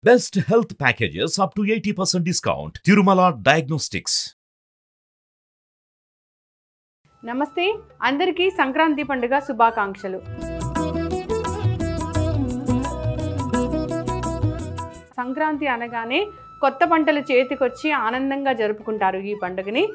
Best health packages up to 80% discount. Tirumala Diagnostics. నమస్తే అందరికీ సంక్రాంతి పండుగ శుభాకాంక్షలు. సంక్రాంతి అనగానే కొత్త పంటలు చేతికొచ్చి ఆనందంగా జరుపుకుంటారు ఈ పండుగని.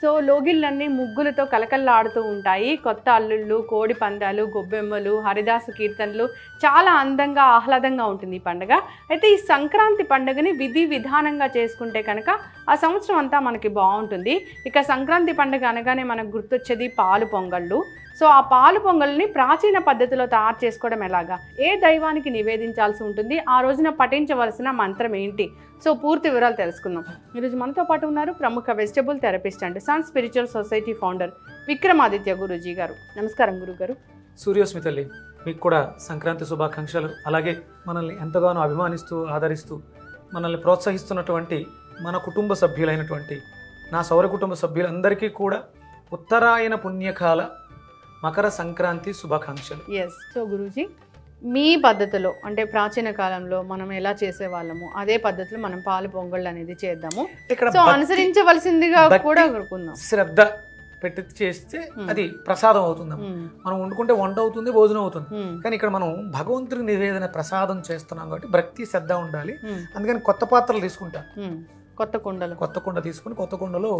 సో లోగిళ్ళన్నీ ముగ్గులతో కలకల్లాడుతూ ఉంటాయి. కొత్త అల్లుళ్ళు, కోడి పందాలు, గొబ్బెమ్మలు, హరిదాసు కీర్తనలు చాలా అందంగా ఆహ్లాదంగా ఉంటుంది ఈ పండుగ. అయితే ఈ సంక్రాంతి పండుగని విధి విధానంగా చేసుకుంటే కనుక ఆ సంవత్సరం అంతా మనకి బాగుంటుంది. ఇక సంక్రాంతి పండుగ అనగానే మనకు గుర్తొచ్చేది పాలు పొంగళ్ళు. సో ఆ పాలు పొంగల్ని ప్రాచీన పద్ధతిలో తయారు చేసుకోవడం ఎలాగా, ఏ దైవానికి నివేదించాల్సి ఉంటుంది, ఆ రోజున పఠించవలసిన మంత్రం ఏంటి, సో పూర్తి వివరాలు తెలుసుకుందాం. ఈరోజు మనతో పాటు ఉన్నారు ప్రముఖ vegetable therapist and sun spiritual society founder Vikramaditya Guruji గారు. నమస్కారం గురుగారు. సూర్యోస్మి తల్లి, మీకు కూడా సంక్రాంతి శుభాకాంక్షలు. అలాగే మనల్ని ఎంతగానో అభిమానిస్తూ ఆదరిస్తూ మనల్ని ప్రోత్సహిస్తున్నటువంటి మన కుటుంబ సభ్యులైనటువంటి నా సౌర కుటుంబ సభ్యులందరికీ కూడా ఉత్తరాయణ పుణ్యకాల మకర సంక్రాంతి శుభాకాంక్షలు. ఎస్. సో గురూజీ, మీ పద్ధతిలో అంటే ప్రాచీన కాలంలో మనం ఎలా చేసేవాళ్ళము అదే పద్ధతిలో మనం పాలు పొంగళ్ళు అనేది చేద్దాము. సో అనుసరించవలసిందిగా కూడా కోరుకుందాం. శ్రద్ధ పెట్టి చేస్తే అది ప్రసాదం అవుతుంది. మనం వండుకుంటే వంట అవుతుంది, భోజనం అవుతుంది. కానీ ఇక్కడ మనం భగవంతుడి నివేదన ప్రసాదం చేస్తున్నాం కాబట్టి భక్తి శ్రద్ధ ఉండాలి. అందుకని కొత్త పాత్రలు తీసుకుంటాం. కొత్త కుండ తీసుకుని కొత్త కుండలో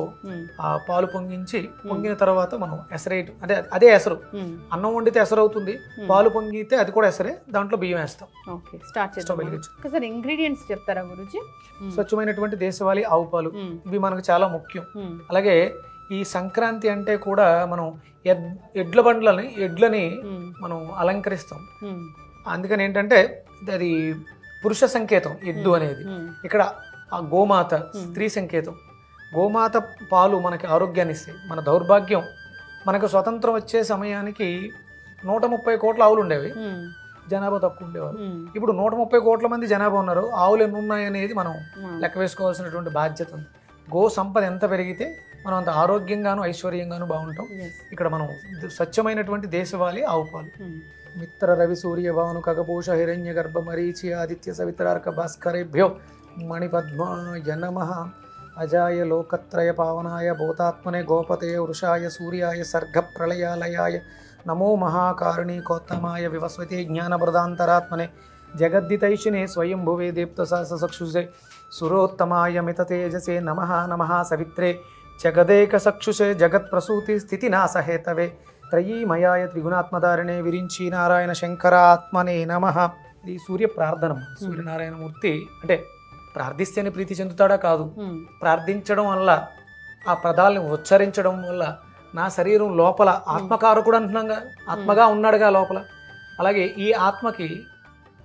ఆ పాలు పొంగించి, పొంగిన తర్వాత మనం ఎసరేట్ అంటే అదే ఎసరు. అన్నం వండితే ఎసరు అవుతుంది, పాలు పొంగితే అది కూడా ఎసరే. దాంట్లో బియ్యం వేస్తాం. ఇంగ్రీడియంట్స్ చెప్తారా గురూజీ? స్వచ్ఛమైనటువంటి దేశవాళీ ఆవు పాలు, ఇవి మనకు చాలా ముఖ్యం. అలాగే ఈ సంక్రాంతి అంటే కూడా మనం ఎడ్లని మనం అలంకరిస్తాం. అందుకని ఏంటంటే అది పురుష సంకేతం ఎద్దు అనేది. ఇక్కడ ఆ గోమాత స్త్రీ సంకేతం. గోమాత పాలు మనకి ఆరోగ్యాన్ని ఇస్తాయి. మన దౌర్భాగ్యం, మనకు స్వతంత్రం వచ్చే సమయానికి 130 కోట్ల ఆవులు ఉండేవి, జనాభా తక్కువ ఉండేవారు. ఇప్పుడు 130 కోట్ల మంది జనాభా ఉన్నారు, ఆవులు ఎన్ని ఉన్నాయనేది మనం లెక్క వేసుకోవాల్సినటువంటి బాధ్యత ఉంది. గో సంపద ఎంత పెరిగితే మనం అంత ఆరోగ్యంగాను ఐశ్వర్యంగాను బాగుంటాం. ఇక్కడ మనం స్వచ్ఛమైనటువంటి దేశవాళీ ఆవు పాలు. మిత్ర రవి సూర్య భాను ఖగపోష హిరణ్య గర్భ మరీచి ఆదిత్య సవితరార్క భాస్కరేభ్యో మణిపద్మాయ నమః. అజాయ లోకత్రయ పావనాయ భూతాత్మనే గోపతే వృషాయ సూర్యాయ సర్గ ప్రళయాలయాయ నమో మహాకారుణీకోత్తమాయ వివస్వతే జ్ఞానప్రదాంతరాత్మనే జగద్దితైషినే స్వయంభువే దీప్తసాసచక్షుషే సురోత్తమాయ మిత తేజసే నమః. నమః సవిత్రే జగదేక చక్షుషే జగత్ప్రసూతి స్థితినాశహేతవే త్రయీమయాయ త్రిగుణాత్మధారిణే విరించి నారాయణ శంకరాత్మనే నమః. ఇది సూర్య ప్రార్థన. సూర్యనారాయణమూర్తి అంటే ప్రార్థిస్తేనే ప్రీతి చెందుతాడా? కాదు. ప్రార్థించడం వల్ల, ఆ పదాలను ఉచ్చరించడం వల్ల నా శరీరం లోపల ఆత్మకారకుడు అంటున్నాగా, ఆత్మగా ఉన్నాడుగా లోపల. అలాగే ఈ ఆత్మకి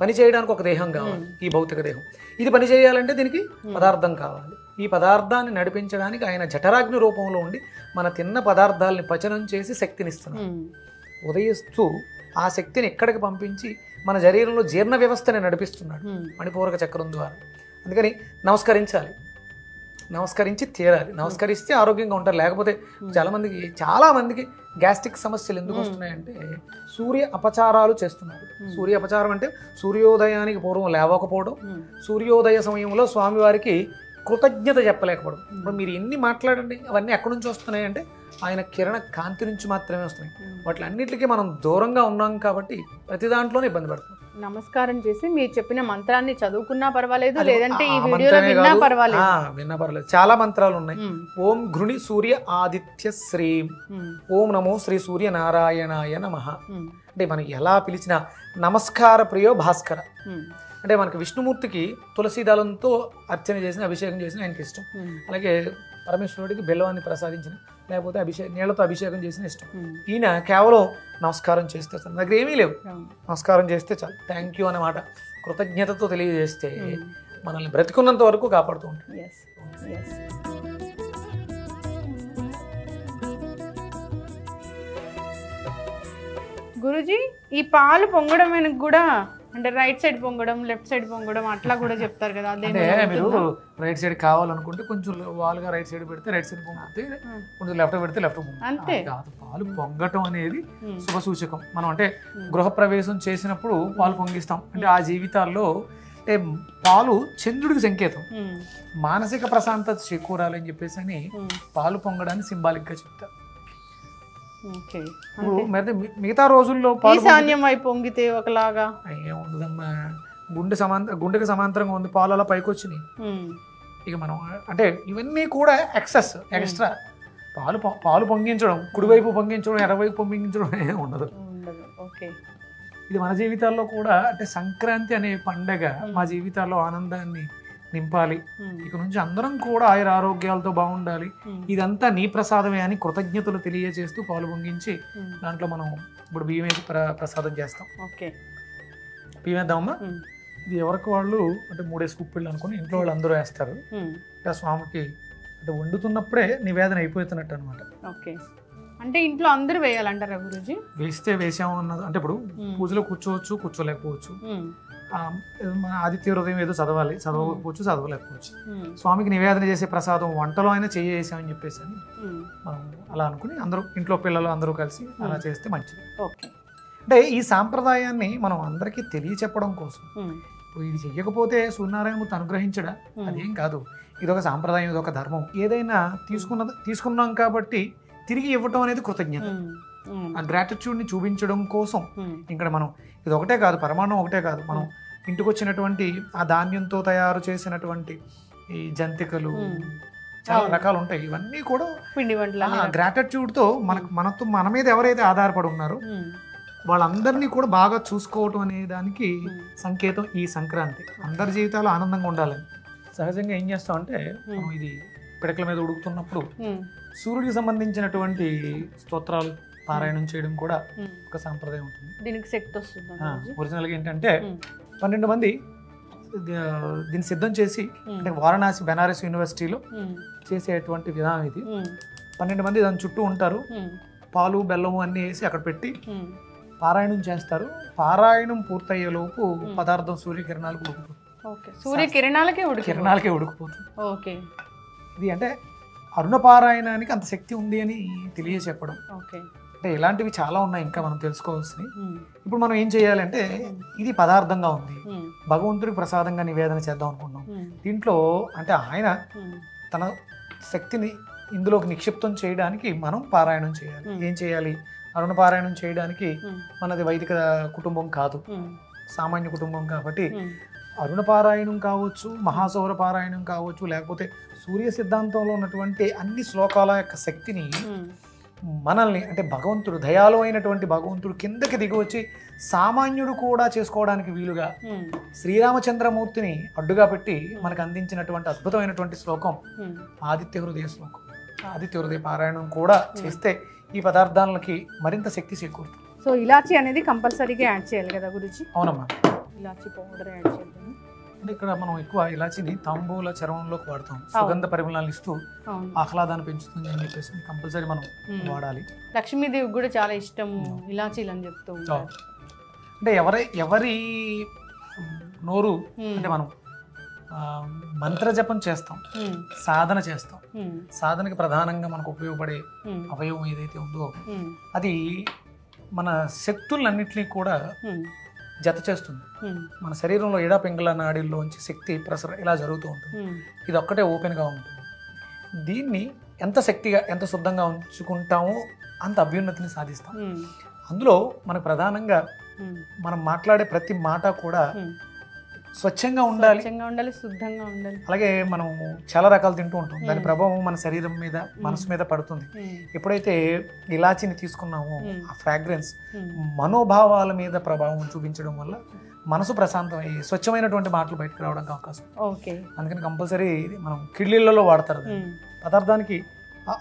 పని చేయడానికి ఒక దేహం కావాలి, ఈ భౌతిక దేహం. ఇది పని చేయాలంటే దీనికి పదార్థం కావాలి. ఈ పదార్థాన్ని నడిపించడానికి ఆయన జఠరాగ్ని రూపంలో ఉండి మన తిన్న పదార్థాలని పచనం చేసి శక్తినిస్తున్నాడు. ఉదయిస్తూ ఆ శక్తిని ఎక్కడికి పంపించి మన శరీరంలో జీర్ణ వ్యవస్థని నడిపిస్తున్నాడు మణిపూరక చక్రం ద్వారా. అందుకని నమస్కరించాలి, నమస్కరించి తీరాలి. నమస్కరిస్తే ఆరోగ్యంగా ఉంటారు. లేకపోతే చాలా మందికి గ్యాస్ట్రిక్ సమస్యలు ఎందుకు వస్తున్నాయంటే సూర్య అపచారాలు చేస్తున్నారు. సూర్య అపచారం అంటే సూర్యోదయానికి పూర్వం లేవకపోవడం, సూర్యోదయ సమయంలో స్వామివారికి కృతజ్ఞత చెప్పలేకపోవడం. ఇప్పుడు మీరు ఎన్ని మాట్లాడండి, అవన్నీ ఎక్కడి నుంచి వస్తున్నాయి అంటే ఆయన కిరణ కాంతి నుంచి మాత్రమే వస్తున్నాయి. వాటిలన్నిటికీ మనం దూరంగా ఉన్నాం కాబట్టి ప్రతి దాంట్లోనే ఇబ్బంది పడుతున్నాం. నమస్కారం చేసి మీరు చెప్పిన మంత్రాన్ని చదువుకున్నా పర్వాలేదు, లేదంటే ఈ వీడియోలో విన్నా పర్వాలేదు. చాలా మంత్రాలు ఉన్నాయి. ఓం ఘృణి సూర్య ఆదిత్య శ్రీం, ఓం నమో శ్రీ సూర్య నారాయణాయ నమః. అంటే మనకి ఎలా పిలిచిన నమస్కార ప్రియో భాస్కర. అంటే మనకి విష్ణుమూర్తికి తులసి దళంతో అర్చన చేసిన, అభిషేకం చేసిన ఆయనకి ఇష్టం. అలాగే పరమేశ్వరుడికి బెల్లవాన్ని ప్రసాదించిన, లేకపోతే నీళ్లతో అభిషేకం చేసిన ఇష్టం. ఈయన కేవలం నమస్కారం చేస్తే చాలు, దగ్గర ఏమీ లేవు, నమస్కారం చేస్తే చాలు, థ్యాంక్ యూ అన్నమాట కృతజ్ఞతతో తెలియజేస్తే మనల్ని బ్రతికున్నంత వరకు కాపాడుతూ ఉంటుంది. గురూజీ, ఈ పాలు పొంగడం వెనక కూడా అంటే రైట్ సైడ్ పొంగడం లెఫ్ట్ సైడ్ పొంగడం అట్లా కూడా చెప్తారు కదా, అంటే మీరు రైట్ సైడ్ కావాలనుకుంటే కొంచెం వాలుగా రైట్ సైడ్ పెడితే రైట్ సైడ్ పొంగితే, కొంచెం లెఫ్ట్ పెడితే లెఫ్ట్ అంతే కాదు. పాలు పొంగటం అనేది శుభ సూచకం. మనం అంటే గృహప్రవేశం చేసినప్పుడు పాలు పొంగిస్తాం అంటే ఆ జీవితాల్లో అంటే పాలు చంద్రుడికి సంకేతం, మానసిక ప్రశాంతత చేకూరాలని చెప్పేసి అని పాలు పొంగడాన్ని సింబాలిక్ గా చెప్తారు. మిగతా రోజుల్లో ఈశాన్యం వైపు పొంగితే ఒకలాగా ఏముండదమ్మా, గుండెకి సమాంతరంగా ఉంది, పాలు అలా పైకి వచ్చినాయి. ఇక మనం అంటే ఇవన్నీ కూడా ఎక్స్ట్రా. పాలు పొంగించడం, కుడివైపు పొంగించడం, ఎడవైపు పొంగించడం ఉండదు. ఇది మన జీవితాల్లో కూడా అంటే సంక్రాంతి అనే పండగ మా జీవితాల్లో ఆనందాన్ని నింపాలి. ఇక నుంచి అందరం కూడా ఆయుర ఆరోగ్యాలతో బాగుండాలి. ఇదంతా నీ ప్రసాదమే అని కృతజ్ఞతలు తెలియజేస్తూ పాలు పొంగించి దాంట్లో మనం ఇప్పుడు బియ్యం వేసి ప్రసాదం చేస్తాం. బియ్యం వేద్దామమ్మా. ఇది ఎవరికి వాళ్ళు అంటే 3 స్కూప్పిళ్ళు అనుకుని ఇంట్లో వాళ్ళు అందరూ వేస్తారు. అంటే స్వామికి అంటే వండుతున్నప్పుడే నివేదన అయిపోతున్నట్టు అనమాట. అంటే ఇంట్లో అందరూ వేయాలంటారా గురూజీ? వేస్తే వేసాము అన్నది అంటే ఇప్పుడు పూజలో కూర్చోవచ్చు, కూర్చోలేకపోవచ్చు. మన ఆదిత్య హృదయం ఏదో చదవకపోవచ్చు, చదవలేకపోవచ్చు. స్వామికి నివేదన చేసే ప్రసాదం వంటలో అయినా చేసామని చెప్పేసి అని మనం అలా అనుకుని అందరూ ఇంట్లో పిల్లలు అందరూ కలిసి అలా చేస్తే మంచిది. అంటే ఈ సాంప్రదాయాన్ని మనం అందరికీ తెలియచెప్పడం కోసం. ఇది చెయ్యకపోతే సూర్యనారాయణమూర్తి అనుగ్రహించడా? అదేం కాదు. ఇదొక సాంప్రదాయం, ఇదొక ధర్మం. ఏదైనా తీసుకున్నాం కాబట్టి తిరిగి ఇవ్వటం అనేది కృతజ్ఞత. ఆ గ్రాటిట్యూడ్ని చూపించడం కోసం ఇక్కడ మనం ఇది ఒకటే కాదు, పరమాన్నం ఒకటే కాదు, మనం ఇంటికి వచ్చినటువంటి ఆ ధాన్యంతో తయారు చేసినటువంటి ఈ జంతికలు చాలా రకాలు ఉంటాయి. ఇవన్నీ కూడా పిండి వంటలు. గ్రాటిట్యూడ్తో మన మీద ఎవరైతే ఆధారపడి ఉన్నారో వాళ్ళందరినీ కూడా బాగా చూసుకోవటం అనే దానికి సంకేతం ఈ సంక్రాంతి. అందరి జీవితాలు ఆనందంగా ఉండాలని సహజంగా ఏం చేస్తామంటే మనం ఇది పిడకల మీద ఉడుకుతున్నప్పుడు సూర్యుడికి సంబంధించినటువంటి స్తోత్రాలు పారాయణం చేయడం కూడా ఒక సాంప్రదాయం ఉంటుంది. దీనికి శక్తి వస్తుంది. ఒరిజినల్గా ఏంటంటే 12 మంది దీన్ని సిద్ధం చేసి అంటే వారణాసి బెనారస్ యూనివర్సిటీలో చేసేటువంటి విధానం ఇది. 12 మంది దాని చుట్టూ ఉంటారు. పాలు బెల్లము అన్నీ వేసి అక్కడ పెట్టి పారాయణం చేస్తారు. పారాయణం పూర్తయ్యేలోపు పదార్థం సూర్యకిరణాలకు ఉడుకుతుంది. కిరణాలకే ఉడికిపోతుంది. ఇది అంటే అరుణపారాయణానికి అంత శక్తి ఉంది అని తెలియచెప్పడం. అంటే ఇలాంటివి చాలా ఉన్నాయి ఇంకా మనం తెలుసుకోవాల్సినవి. ఇప్పుడు మనం ఏం చేయాలంటే ఇది పదార్థంగా ఉంది, భగవంతుడికి ప్రసాదంగా నివేదన చేద్దాం అనుకున్నాం. దీంట్లో అంటే ఆయన తన శక్తిని ఇందులోకి నిక్షిప్తం చేయడానికి మనం పారాయణం చేయాలి. ఏం చేయాలి? అరుణ పారాయణం చేయడానికి మనది వైదిక కుటుంబం కాదు, సామాన్య కుటుంబం కాబట్టి అరుణ పారాయణం కావచ్చు, మహాసౌర పారాయణం కావచ్చు, లేకపోతే సూర్య సిద్ధాంతంలో ఉన్నటువంటి అన్ని శ్లోకాల యొక్క శక్తిని మనల్ని అంటే భగవంతుడు దయాలు అయినటువంటి భగవంతుడు కిందకి దిగి వచ్చి సామాన్యుడు కూడా చేసుకోవడానికి వీలుగా శ్రీరామచంద్రమూర్తిని అడ్డుగా పెట్టి మనకు అందించినటువంటి అద్భుతమైనటువంటి శ్లోకం ఆదిత్య హృదయ శ్లోకం. ఆదిత్య హృదయ పారాయణం కూడా చేస్తే ఈ పదార్థాలకి మరింత శక్తి చేకూరుతుంది. సో ఇలాచి అనేది కంపల్సరీగా యాడ్ చేయాలి కదా గురుజీ? అవునమ్మా, ఇలాచి పౌడర్ యాడ్ చేయాలి. అంటే ఇక్కడ మనం ఎక్కువ ఇలాచిని తాంబూల చర్మంలోకి వాడతాం. సుగంధ పరిమళాలు ఇస్తూ ఆహ్లాదాన్ని పెంచుతుంది అని చెప్పేసి కంపల్సరీ మనం వాడాలి. లక్ష్మీదేవికి కూడా చాలా ఇష్టం ఇలాచీలు అని చెప్తూ ఉంటారు. అంటే ఎవరి నోరు అంటే మనం మంత్ర జపం చేస్తాం, సాధన చేస్తాం. సాధనకి ప్రధానంగా మనకు ఉపయోగపడే అవయవం ఏదైతే ఉందో అది మన శక్తులన్నింటినీ కూడా జత చేస్తుంది. మన శరీరంలో ఎడా పింగళ నాడీల్లోంచి శక్తి ప్రసర ఇలా జరుగుతూ ఉంటుంది. ఇది ఒక్కటే ఓపెన్గా ఉంటుంది. దీన్ని ఎంత శక్తిగా ఎంత శుద్ధంగా ఉంచుకుంటామో అంత అభ్యున్నతిని సాధిస్తాం. అందులో మనకు ప్రధానంగా మనం మాట్లాడే ప్రతి మాట కూడా స్వచ్ఛంగా ఉండాలి, శుద్ధంగా ఉండాలి. అలాగే మనం చాలా రకాలు తింటూ ఉంటాం, దాని ప్రభావం మన శరీరం మీద మనసు మీద పడుతుంది. ఎప్పుడైతే ఇలాచిని తీసుకున్నామో ఆ ఫ్రాగ్రెన్స్ మనోభావాల మీద ప్రభావం చూపించడం వల్ల మనసు ప్రశాంతం అయ్యి స్వచ్ఛమైనటువంటి మాటలు బయటకు రావడానికి అవకాశం. అందుకని కంపల్సరీ మనం కిడ్లీలలో వాడతారు. పదార్థానికి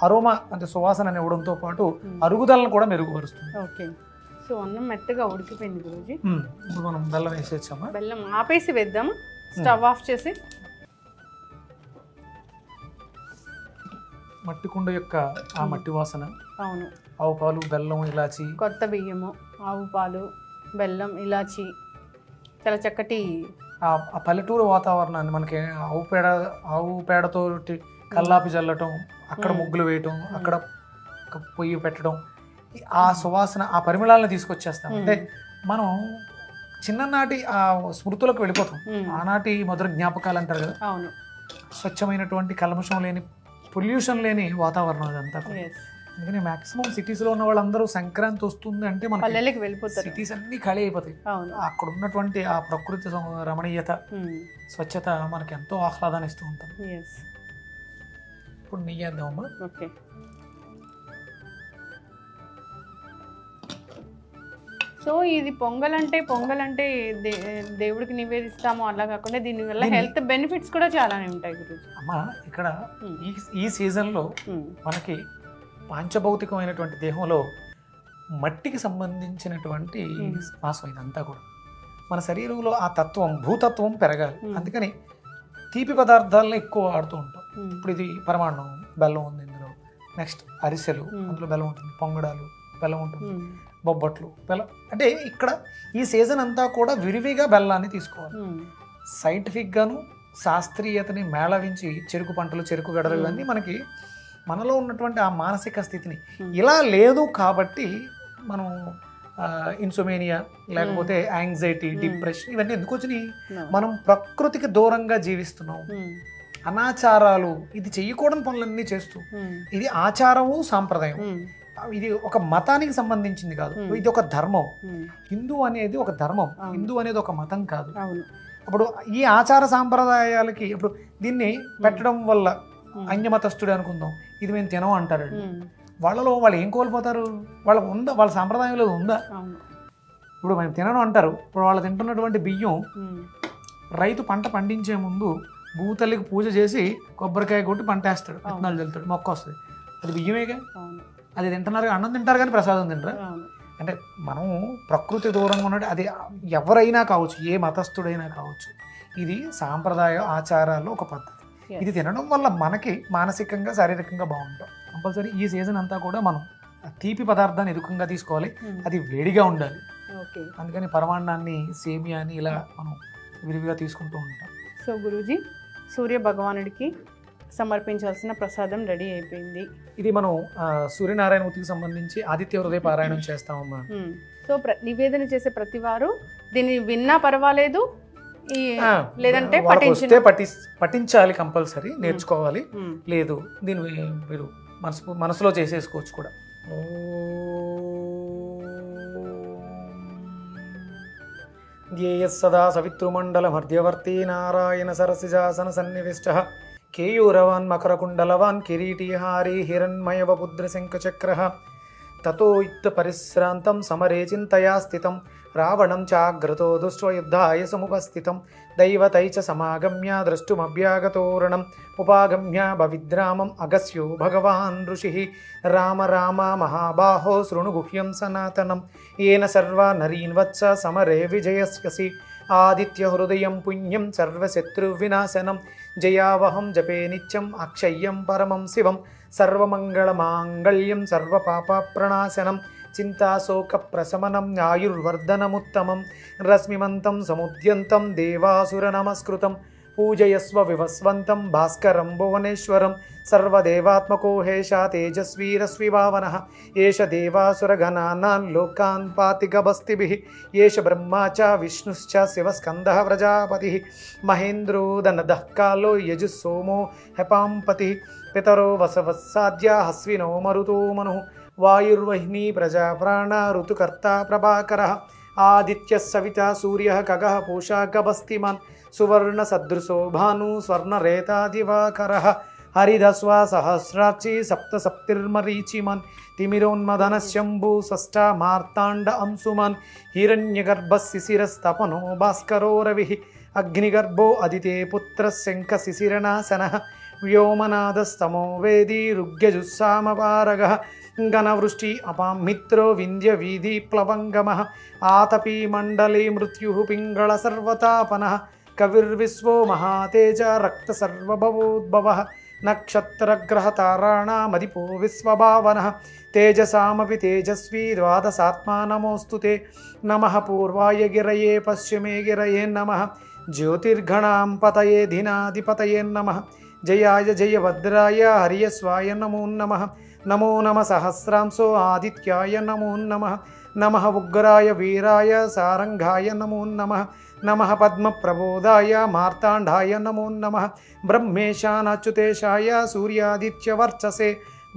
అరోమా అంటే సువాసన అని ఇవ్వడంతో పాటు అరుగుదలను కూడా మెరుగుపరుస్తుంది. సో అన్నం మెత్తగా ఉడికిపోయింది గురూజీ. ఇప్పుడు మనం బెల్లం వేసేసామా? బెల్లం ఆపేసి వేద్దాం, స్టవ్ ఆఫ్ చేసి. మట్టి కుండ యొక్క ఆ మట్టి వాసన, అవును, ఆవు పాలు, బెల్లం, ఇలాచి, కొత్త బియ్యము, ఆవు పాలు, బెల్లం, ఇలాచి చాలా చక్కటి ఆ పల్లెటూరు వాతావరణాన్ని మనకి ఆవు పేడతో కల్లాపి చల్లటం, అక్కడ ముగ్గులు వేయటం, అక్కడ పొయ్యి పెట్టడం, ఆ సువాసన ఆ పరిమళాలను తీసుకొచ్చేస్తాం. అంటే మనం చిన్ననాటి ఆ స్మృతులకు వెళ్ళిపోతాం. ఆనాటి మధుర జ్ఞాపకాలు అంటారు కదా. అవును, స్వచ్ఛమైనటువంటి కల్మషం లేని, పొల్యూషన్ లేని వాతావరణం అదంతా. అందుకని మాక్సిమం సిటీస్లో ఉన్న వాళ్ళందరూ సంక్రాంతి వస్తుంది అంటే మన పల్లెలకు వెళ్ళిపోతారు. సిటీస్ అన్ని ఖాళీ అయిపోతాయి. అక్కడ ఉన్నటువంటి ఆ ప్రకృతి రమణీయత, స్వచ్ఛత మనకి ఎంతో ఆహ్లాదాన్ని ఇస్తూ ఉంటాం. ఇప్పుడు నెయ్యి వేద్దామమ్మా. ఓకే, సో ఇది పొంగల్ అంటే దేవుడికి నివేదిస్తాము అలా కాకుండా దీనివల్ల హెల్త్ బెనిఫిట్స్ కూడా చాలానే ఉంటాయి గురుజీ. అమ్మా ఇక్కడ ఈ సీజన్లో మనకి పాంచభౌతికమైనటువంటి దేహంలో మట్టికి సంబంధించినటువంటి మాసం ఇదంతా కూడా. మన శరీరంలో ఆ తత్వం, భూతత్వం పెరగాలి. అందుకని తీపి పదార్థాలను ఎక్కువ వాడుతూ ఉంటాం. ఇప్పుడు ఇది పరమాన్నం, బెల్లం ఉంది ఇందులో. నెక్స్ట్ అరిసెలు, అందులో బెల్లం ఉంటుంది. పొంగడాలు, బెల్లం ఉంటుంది. బొబ్బట్లు, బెల్లం. అంటే ఇక్కడ ఈ సీజన్ అంతా కూడా విరివిగా బెల్లాన్ని తీసుకోవాలి. సైంటిఫిక్గాను శాస్త్రీయతని మేళవించి చెరుకు పంటలు, చెరుకు గడలు ఇవన్నీ మనకి మనలో ఉన్నటువంటి ఆ మానసిక స్థితిని, ఇలా లేదు కాబట్టి మనం ఇన్సోమేనియా లేకపోతే యాంగ్జైటీ, డిప్రెషన్ ఇవన్నీ ఎందుకు వచ్చినాయి? మనం ప్రకృతికి దూరంగా జీవిస్తున్నాం. అనాచారాలు, ఇది చెయ్యకూడని పనులన్నీ చేస్తూ, ఇది ఆచారము సాంప్రదాయం, ఇది ఒక మతానికి సంబంధించింది కాదు, ఇది ఒక ధర్మం. హిందూ అనేది ఒక ధర్మం, హిందూ అనేది ఒక మతం కాదు. అప్పుడు ఈ ఆచార సాంప్రదాయాలకి ఇప్పుడు దీన్ని పెట్టడం వల్ల అన్యమతస్తుడు అనుకుందాం, ఇది మేము తినం అంటారు. వాళ్ళలో వాళ్ళు ఏం కోల్పోతారు? వాళ్ళకు ఉందా? వాళ్ళ సాంప్రదాయంలో ఉందా? ఇప్పుడు మేము తినను అంటారు. ఇప్పుడు వాళ్ళు తింటున్నటువంటి బియ్యం రైతు పంట పండించే ముందు భూతల్లికి పూజ చేసి కొబ్బరికాయ కొట్టి పంట వేస్తాడు, విత్తనాలు చల్లుతాడు, మొక్క వస్తుంది. అది బియ్యమేగా. అది తింటున్నారు, అన్నం తింటారు కానీ ప్రసాదం తింటారు. అంటే మనం ప్రకృతి దూరంగా ఉన్నట్టు, అది ఎవరైనా కావచ్చు, ఏ మతస్థుడైనా కావచ్చు, ఇది సాంప్రదాయ ఆచారాల్లో ఒక పద్ధతి. ఇది తినడం వల్ల మనకి మానసికంగా, శారీరకంగా బాగుంటాం. కంపల్సరీ ఈ సీజన్ అంతా కూడా మనం తీపి పదార్థాన్ని ఎదుకంగా తీసుకోవాలి. అది వేడిగా ఉండాలి. అందుకని పరమాన్నాన్ని, సేమియాని ఇలా మనం విరివిగా తీసుకుంటూ ఉంటాం. సో గురూజీ, సూర్య భగవానుడికి సమర్పించాల్సిన ప్రసాదం రెడీ అయిపోయింది. ఇది మనం సూర్యనారాయణమూర్తికి సంబంధించి ఆదిత్య హృదయ పారాయణం చేస్తామమ్మా. సో నివేదన చేసే ప్రతి వారు దీన్ని విన్నా పర్వాలేదు, లేదంటే పఠించాలి, కంపల్సరీ నేర్చుకోవాలి. లేదు దీన్ని మీరు మనసులో చేసేసుకోవచ్చు కూడా. ధ్యేయస్సదా సవితృమండల మధ్యవర్తి నారాయణ సరసిజాసన సన్నివిష్టః కేయూరవాన్ మకరకుండలవాన్ కిరీటిహారీ హిరణ్మయవపుద్ర శంఖచక్రః తతో యుక్త పరిశ్రాంతం సమరే చింతయా స్థితం రావణం చాగ్రతో దుష్ట్వయుద్ధాయ సముపస్థితం దైవతై చ సమాగమ్య ద్రష్టుమభ్యాగతోరణం ఉపాగమ్య భవిద్రామం అగస్యో భగవాన్ ఋషిః రామ రామ మహాబాహో శృణు గుహ్యం సనాతనం ఏన సర్వా నరీన్ వత్స సమరే విజయస్యసి ఆదిత్య హృదయం పుణ్యం సర్వశత్రువినాశనం జయావహం జపే నిత్యం అక్షయ్యం పరమం శివం సర్వమంగళమాంగళ్యం సర్వపాపప్రణాశనం చింతాశోకప్రశమనం ఆయుర్వర్ధనముత్తమం రశ్మిమంతం సముద్యంతం దేవాసుర నమస్కృతం పూజయస్వ వివస్వంతం భాస్కరం భువనేశ్వరం సర్వదేవాత్మకో హేషా తేజస్వీరస్విభావనః ఏష దేవాసురగణానాన్ లోకాన్ పాతిగభస్తిభిః ఏష బ్రహ్మా చ విష్ణుశ్చ శివస్కందః ప్రజాపతిః మహేంద్రో దనదః కాలో యజుః సోమో హెపాంపతిః పితరో వసవస్సాద్య హస్వినో మరుతో మనుః వాయుర్వహ్ని ప్రజాప్రాణ ఋతుకర్త ప్రభాకరః ఆదిత్యः సవితా సూర్యः ఖగः పూషా గభస్తిమాన్ సువర్ణ సదృశో భాను స్వర్ణరేతా దివాకరః హరిదస్వా సహస్రార్చి సప్త సప్తిర్మరీచిమాన్ తిమిరోన్మదనశంభు షష్ఠా మార్తాండ అంశుమాన్ హిరణ్యగర్భశిశిరస్తపనో భాస్కరో రవిః అగ్నిగర్భో అదితే పుత్ర శంఖ శిశిరనాశనః వ్యోమనాదస్తమో వేది రుగ్యజుస్సామపారగః గణవృష్టి అపామిత్రో వింధ్య వీధి ప్లవంగమః ఆతపీ మండలే మృత్యుః పింగళ సర్వతాపనః కవిర్విశ్వో మహాతేజ రక్త సర్వభవోద్భవః నక్షత్రగ్రహతారాణమదిపో విశ్వభావనః తేజసామపి తేజస్వీ ద్వాదశాత్మా నమోऽस्तु తే నమః పూర్వాయ గిరయే పశ్చిమే గిరయే నమః జ్యోతిర్గణాం పతయే ధినాధిపతయే నమః జయాయ జయభద్రాయ హరియస్వాయ నమో నమః నమో నమ సహస్రాంశో ఆదిత్యాయ నమో నమః నమః ఉగ్రాయ వీరాయ సారంగాయ నమో నమః నమః పద్మప్రబోధాయ మార్తాండాయ నమో నమః బ్రహ్మేశానాచ్యుతేశాయ సూర్యాదిత్యవర్చసే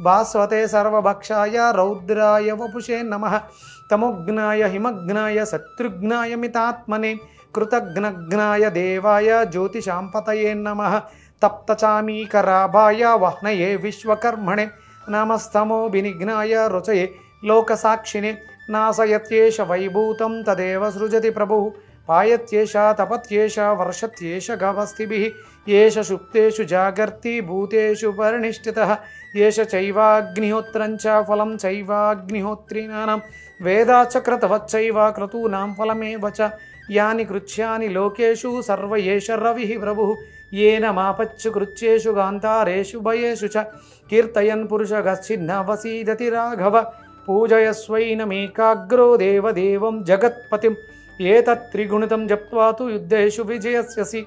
భాస్వతే సర్వభక్షాయ రౌద్రాయ వపుషే నమః తమోఘ్నాయ హిమఘ్నాయ శత్రుఘ్నాయ మితాత్మనే కృతఘ్నఘ్నాయ దేవాయ జ్యోతిషాంపతయే నమః తప్తచామీకరాభాయ వహ్నయే విశ్వకర్మణే నమస్తమో వినిఘ్నాయ రుచయే లోకసాక్షిణే నాశయత్యేష వైభూతం తదేవ సృజతి ప్రభుః పాయత్యేష తపత్యేష వర్షత్యేష గవస్థిభిః ఏష సుప్తేషు జాగర్తి భూతేషు పరినిష్ఠితః ఏష చైవాగ్నిహోత్రం చ ఫలం చైవాగ్నిహోత్రీణానాం వేదాచక్రతవచ్చైవ క్రతూనాం ఫలమేవ చ యాని కృత్యాని లోకేషు సర్వ ఏష రవిః ప్రభుః येन मापच्चु कृत्येषु गान्तारेषु भयेषु च कीर्तयन् पुरुषगश्चिन्नवसीदति राघव पूजयस्वैनमेकाग्रो देवदेवं जगत्पतिं एतत्त्रिगुणितं जप्त्वा तु युद्धेषु विजयस्यसि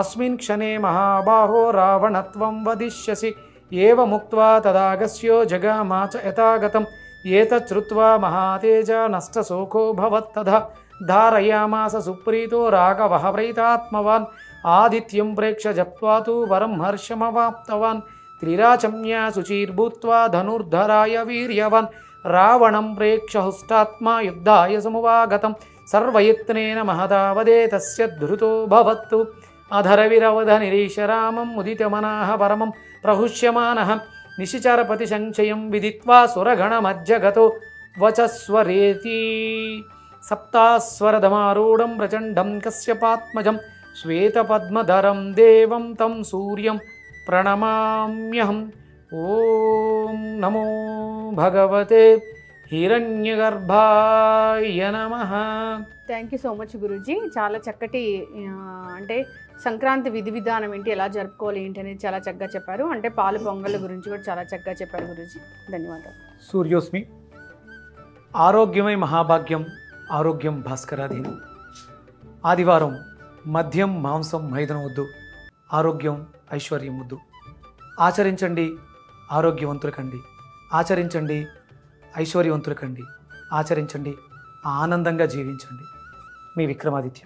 अस्मिन् क्षणे महाबाहो रावणत्वं वदिष्यसि एवमुक्त्वा तदागस्यो जगामा च यथागतम् एतच्छ्रुत्वा महातेज नष्टशोको भवत्तदा धारयामास सुप्रीतो राघवः प्रीतात्मवान् आदित्यं प्रेक्ष जप्त्वा तु वरं हर्षमवाप्तवान् त्रिराचम्या शुचिर्भूत्वा धनुर्धराय वीर्यवान् रावणं प्रेक्ष हुष्टात्मा युद्धाय समुवागतं सर्वयत्नेन महदावदे तस्य धृतो भवत्तु अधरविरवधनिरीशरामं मुदितमनाः परमं प्रहुष्यमानः निशिचरपतिसंचयं विदित्वा सुरगणमज्जगतो वचस्वरेति सप्तास्वरधमारूढं प्रचण्डं कश्यपात्मजं श्वेतपद्मधरं देवं तं सूर्यं प्रणमाम्यहम् ఓం నమో భగవతే హిరణ్యగర్భాయ నమః. Thank you so much Guruji. చాలా చక్కటి అంటే సంక్రాంతి విధి విధానం ఏంటి, ఎలా జరుపుకోవాలి ఏంటి అనేది చాలా చక్కగా చెప్పారు. అంటే పాలు పొంగళ్ళ గురించి కూడా చాలా చక్కగా చెప్పారు గురూజీ. ధన్యవాదాలు. సూర్యోస్మి. ఆరోగ్యమై మహాభాగ్యం, ఆరోగ్యం భాస్కరాధీనం. ఆదివారం మద్యం మాంసం మైదనం వద్దు, ఆరోగ్యం ఐశ్వర్యం వద్దు. ఆచరించండి, ఆరోగ్యవంతులు కండి. ఆచరించండి, ఐశ్వర్యవంతులు కండి. ఆచరించండి, ఆనందంగా జీవించండి. మీ విక్రమాదిత్య.